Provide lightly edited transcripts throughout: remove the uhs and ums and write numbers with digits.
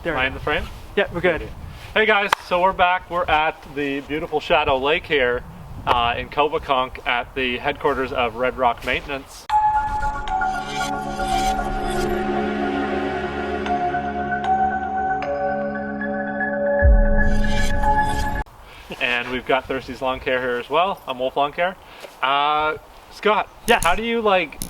There. Am I in the frame? Yeah, we're good. Hey guys, so we're back. We're at the beautiful Shadow Lake here in Coboconk at the headquarters of Red Rock Maintenance. And we've got Thirsty's Lawn Care here as well. I'm Wolf Lawn Care. Scott, yes. How do you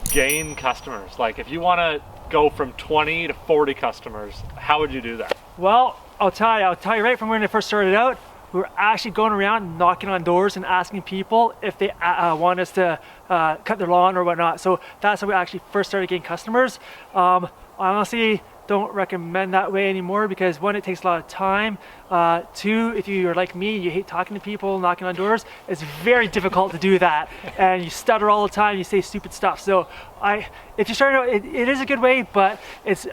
gain customers? Like if you want to go from 20 to 40 customers, how would you do that? Well, I'll tell you right from when I first started out, we were actually going around knocking on doors and asking people if they want us to cut their lawn or whatnot. So that's how we actually first started getting customers. I honestly don't recommend that way anymore because one, it takes a lot of time. Two, if you're like me, you hate talking to people, knocking on doors, it's very difficult to do that. And you stutter all the time, you say stupid stuff. So if you're starting out, it is a good way, but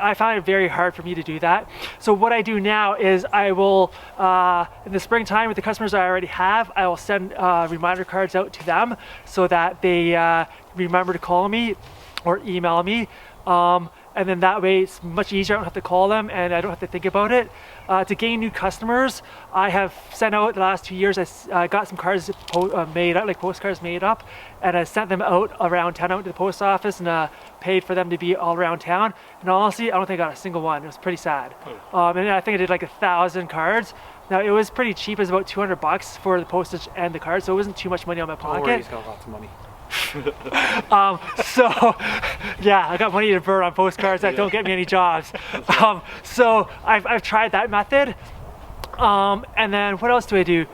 I find it very hard for me to do that. So what I do now is I will, in the springtime with the customers I already have, I will send reminder cards out to them so that they remember to call me or email me. And then that way it's much easier. I don't have to call them and I don't have to think about it. To gain new customers, I have sent out the last 2 years, I got some cards made up, like postcards made up, and I sent them out around town, out to the post office, and paid for them to be all around town. And honestly, I don't think I got a single one. It was pretty sad. And I think I did like 1,000 cards. Now it was pretty cheap. It was about $200 for the postage and the cards, so it wasn't too much money on my pocket. Oh, he's got lots of money. So yeah, I got money to burn on postcards that don't get me any jobs. So I've tried that method. And then what else do I do?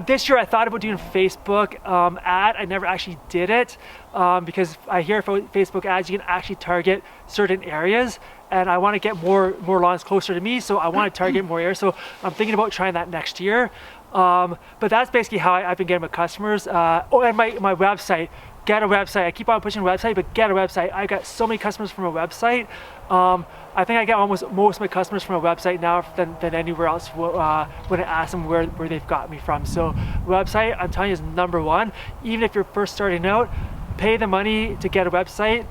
This year I thought about doing Facebook ad. I never actually did it because I hear for Facebook ads you can actually target certain areas, and I want to get more lawns closer to me, so I want to target more areas. So I'm thinking about trying that next year. But that's basically how I've been getting my customers. And my website. Get a website. I keep on pushing a website, but get a website. I got so many customers from a website. I think I get almost most of my customers from a website now than anywhere else when I ask them where they've got me from. So website, I'm telling you, is number one. Even if you're first starting out, pay the money to get a website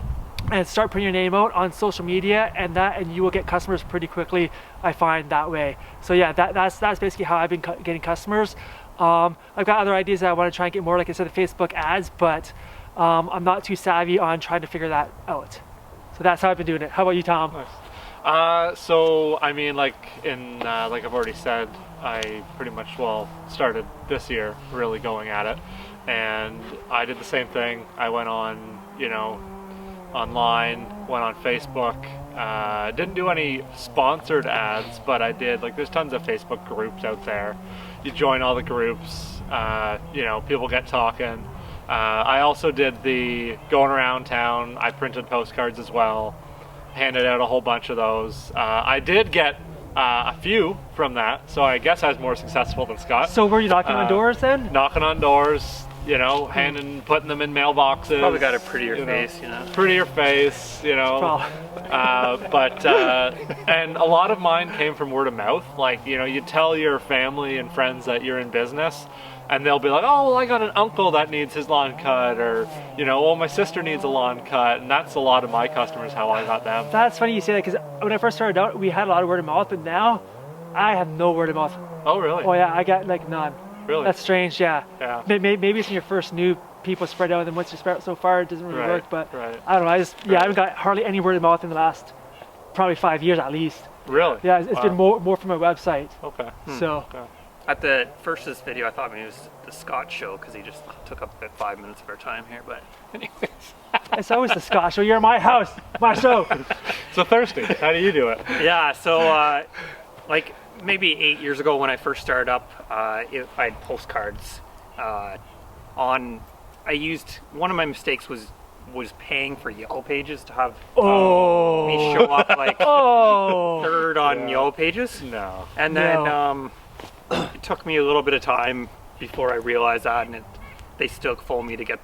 and start putting your name out on social media, and you will get customers pretty quickly, I find, that way. So yeah, that's basically how I've been getting customers. I've got other ideas that I want to try and get more, like I said, the Facebook ads, but I'm not too savvy on trying to figure that out. So that's how I've been doing it. How about you, Tom? Nice. So I mean, like I've already said, I pretty much started this year really going at it, and I did the same thing. I went on, online, went on Facebook. Didn't do any sponsored ads, but I did, there's tons of Facebook groups out there. You join all the groups, people get talking. I also did the going around town. I printed postcards as well, handed out a whole bunch of those. I did get a few from that, so I guess I was more successful than Scott. So were you knocking on doors then? Knocking on doors, putting them in mailboxes. Probably got a prettier face, Prettier face, and a lot of mine came from word of mouth. You tell your family and friends that you're in business, and they'll be like, oh, well, I got an uncle that needs his lawn cut, or, oh, my sister needs a lawn cut, and that's a lot of my customers, how I got them. That's funny you say that, because when I first started out, we had a lot of word of mouth, but now I have no word of mouth. Oh, really? Oh, yeah, I got none. Really? That's strange, yeah. Yeah. Maybe it's when you're first new, people spread out, and then once you spread out so far, it doesn't really work, but right. I don't know, I haven't got hardly any word of mouth in the last probably 5 years at least. Really? Yeah, it's been more from my website. Okay. So. Okay. At the first of this video, I thought maybe it was the Scott show because he just took up about 5 minutes of our time here. But anyways, it's always the Scott show. You're in my house, my show. So Thirsty, how do you do it? Yeah, so maybe 8 years ago when I first started up, I had postcards on. I used one of my mistakes was paying for Yellow Pages to have me show up third on Yellow Pages. No. And then it took me a little bit of time before I realized that, and they still phone me to get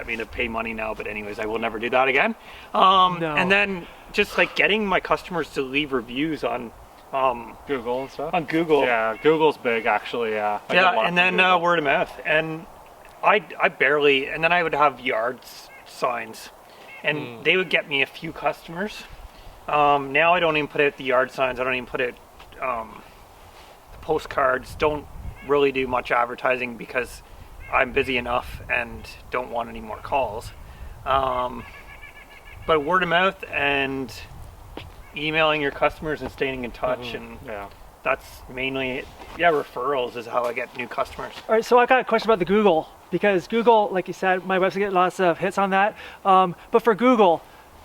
me to pay money now. But anyways, I will never do that again. And then just getting my customers to leave reviews on Google and stuff. On Google. Yeah, Google's big actually. Yeah. And then word of mouth, and I barely. And then I would have yard signs, and they would get me a few customers. Now I don't even put out the yard signs. I don't even put out the postcards, don't really do much advertising because I'm busy enough and don't want any more calls. But word of mouth and emailing your customers and staying in touch, and that's mainly, referrals is how I get new customers. All right, so I got a question about the Google, because Google, like you said, my website get lots of hits on that. But for Google,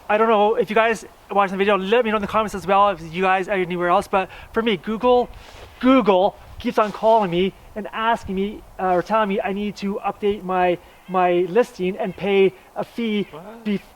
I don't know if you guys watching the video, let me know in the comments as well if you guys are anywhere else. But for me, Google keeps on calling me and asking me or telling me I need to update my listing and pay a fee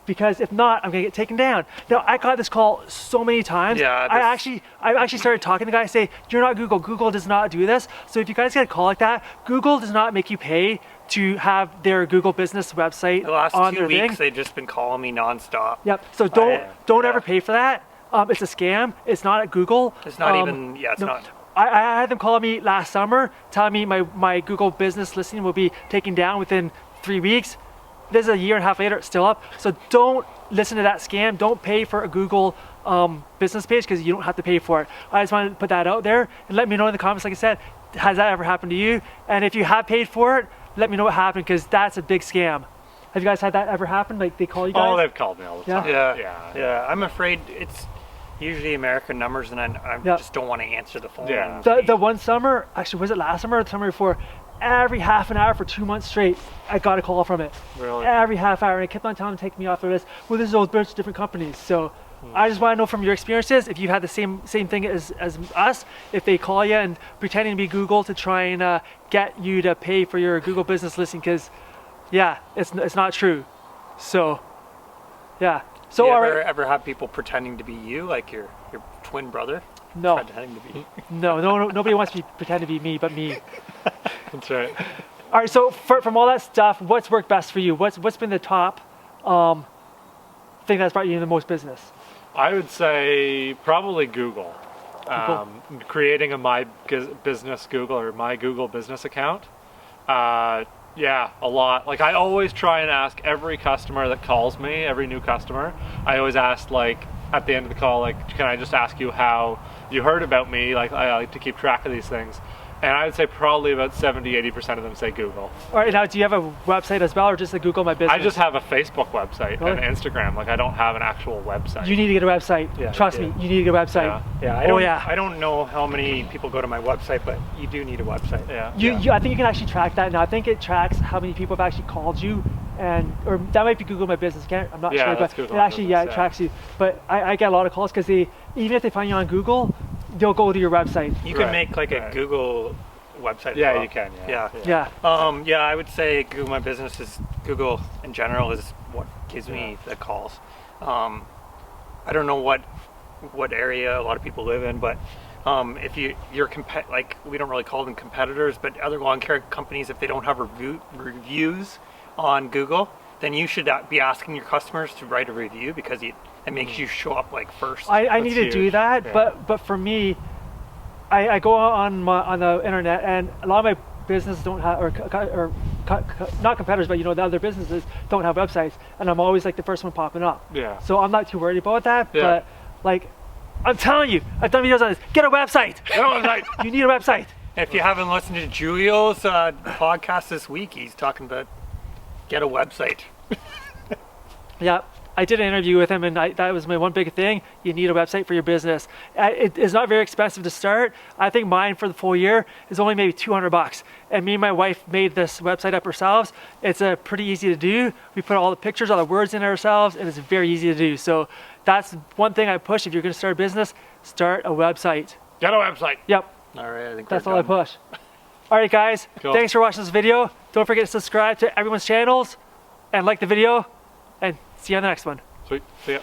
because if not, I'm gonna get taken down. Now I got this call so many times. Yeah, I actually started talking to the guy and say, you're not Google. Google does not do this. So if you guys get a call like that, Google does not make you pay to have their Google business website The last on 2 their weeks, thing. they've just been calling me nonstop. Yep. So don't ever pay for that. It's a scam. It's not at Google. It's not even. Yeah, it's not. I had them call me last summer, telling me my Google business listing will be taken down within 3 weeks. This is a year and a half later, it's still up. So don't listen to that scam. Don't pay for a Google business page because you don't have to pay for it. I just wanted to put that out there and let me know in the comments, like I said, has that ever happened to you? And if you have paid for it, let me know what happened, because that's a big scam. Have you guys had that ever happen? Like they call you guys? Oh, they've called me all the time. Yeah. I'm afraid it's usually American numbers, and I just don't want to answer the phone. Yeah. The one summer, actually, was it last summer or the summer before? Every half an hour for 2 months straight, I got a call from it. Really? Every half hour, and it kept on telling them to take me off the list. Well, this is all bunch of different companies. So I just want to know from your experiences if you've had the same thing as us. If they call you and pretending to be Google to try and get you to pay for your Google business listing, because it's not true. So So you all right. ever have people pretending to be you, like your twin brother? No. Pretending to be. No, nobody wants to pretend to be me but me. That's right. All right, so from all that stuff, what's worked best for you? What's been the top thing that's brought you in the most business? I would say probably Google. Creating a My Business Google or My Google Business account. Yeah, a lot. Like I always try and ask every customer that calls me, every new customer, I always ask, like, at the end of the call, like, can I just ask you how you heard about me? Like, I like to keep track of these things. And I would say probably about 70-80% of them say Google. All right, now do you have a website as well, or just a Google My Business? I just have a Facebook website and Instagram. Like, I don't have an actual website. You need to get a website. Yeah, Trust me, you need to get a website. Yeah. I don't know how many people go to my website, but you do need a website. I think you can actually track that now. I think it tracks how many people have actually called you, or that might be Google My Business. I'm not sure, but Google it actually it tracks you. But I get a lot of calls because even if they find you on Google, they'll go to your website. You can make like a Google website. Yeah, as well. you can. Yeah. I would say Google My Business Google in general is what gives me the calls. I don't know what area a lot of people live in, but if you're like, we don't really call them competitors, but other lawn care companies, if they don't have reviews on Google, then you should be asking your customers to write a review, because it makes you show up like first. I need to do that, but for me, I go on the internet, and a lot of my businesses don't have, or not competitors, but the other businesses don't have websites, and I'm always like the first one popping up. Yeah. So I'm not too worried about that. But like, I'm telling you, I've done videos on this. Get a website. Get a website. You need a website. If you haven't listened to Julio's podcast this week, he's talking about get a website. Yeah. I did an interview with him, and that was my one big thing. You need a website for your business. It is not very expensive to start. I think mine for the full year is only maybe $200. And me and my wife made this website up ourselves. It's pretty easy to do. We put all the pictures, all the words in ourselves, and it's very easy to do. So that's one thing I push. If you're going to start a business, start a website. Get a website. Yep. All right, I think that's all I push. All right, guys. Cool. Thanks for watching this video. Don't forget to subscribe to everyone's channels and like the video. And see you on the next one. Sweet. See ya.